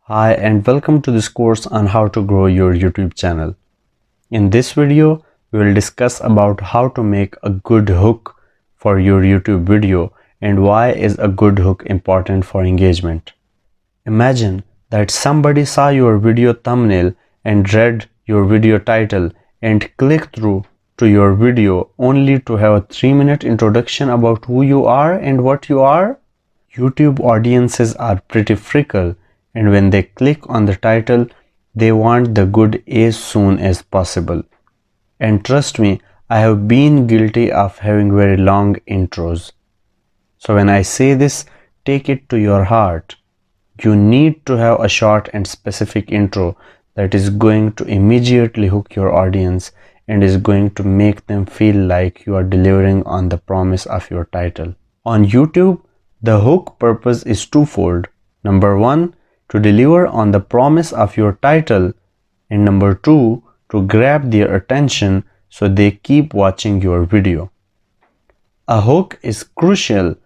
Hi and welcome to this course on how to grow your YouTube channel. In this video, we will discuss about how to make a good hook for your YouTube video and why is a good hook important for engagement. Imagine that somebody saw your video thumbnail and read your video title and clicked through to your video only to have a 3-minute introduction about who you are and what you are. YouTube audiences are pretty fickle, and when they click on the title, they want the good as soon as possible. And trust me, I have been guilty of having very long intros. So when I say this, take it to your heart. You need to have a short and specific intro that is going to immediately hook your audience and is going to make them feel like you are delivering on the promise of your title. On YouTube, the hook purpose is twofold. Number 1, to deliver on the promise of your title, and number 2, to grab their attention so they keep watching your video. A hook is crucial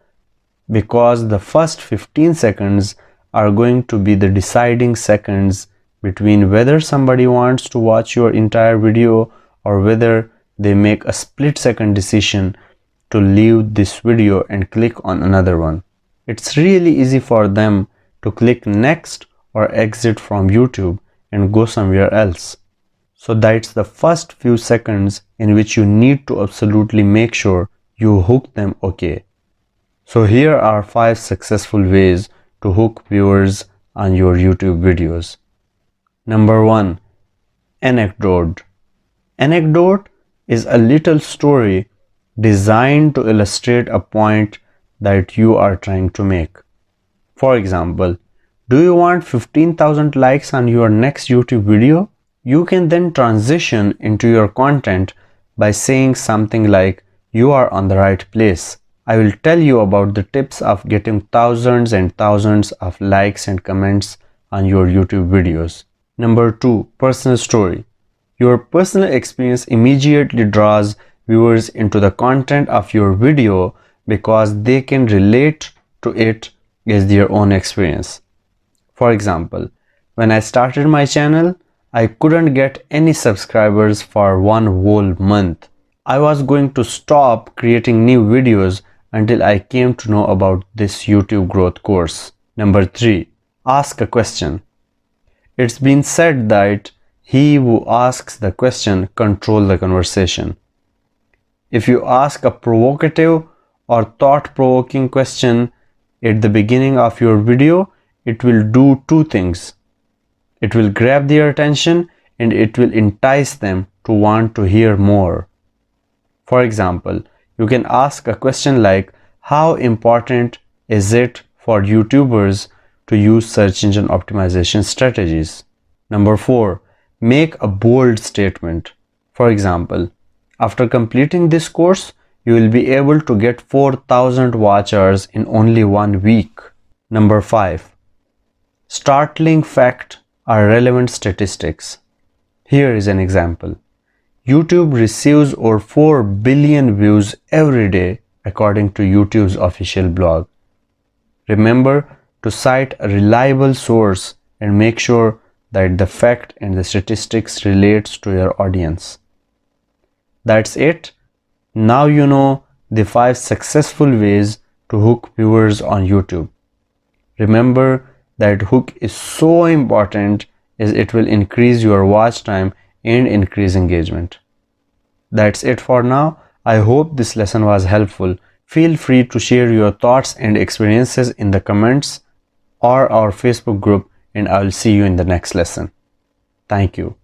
because the first 15 seconds are going to be the deciding seconds between whether somebody wants to watch your entire video or whether they make a split-second decision to leave this video and click on another one. It's really easy for them to click next or exit from YouTube and go somewhere else. So that's the first few seconds in which you need to absolutely make sure you hook them okay. So here are 5 successful ways to hook viewers on your YouTube videos. Number 1, Anecdote. Anecdote is a little story designed to illustrate a point that you are trying to make. For example, do you want 15,000 likes on your next YouTube video? You can then transition into your content by saying something like, "You are on the right place. I will tell you about the tips of getting thousands and thousands of likes and comments on your YouTube videos." Number 2, personal story. Your personal experience immediately draws viewers into the content of your video because they can relate to it as their own experience. For example, when I started my channel, I couldn't get any subscribers for 1 whole month. I was going to stop creating new videos until I came to know about this YouTube growth course. Number 3, ask a question. It's been said that he who asks the question controls the conversation. If you ask a provocative or thought-provoking question at the beginning of your video, it will do 2 things. It will grab their attention and it will entice them to want to hear more. For example, you can ask a question like, how important is it for YouTubers to use search engine optimization strategies? Number 4, make a bold statement. For example, after completing this course, you will be able to get 4,000 watch hours in only 1 week. Number 5, startling fact or relevant statistics. Here is an example. YouTube receives over 4 billion views every day according to YouTube's official blog. Remember to cite a reliable source and make sure that the fact and the statistics relates to your audience. That's it. Now you know the 5 successful ways to hook viewers on YouTube. Remember that hook is so important as it will increase your watch time and increase engagement. That's it for now. I hope this lesson was helpful. Feel free to share your thoughts and experiences in the comments or our Facebook group, and I will see you in the next lesson. Thank you.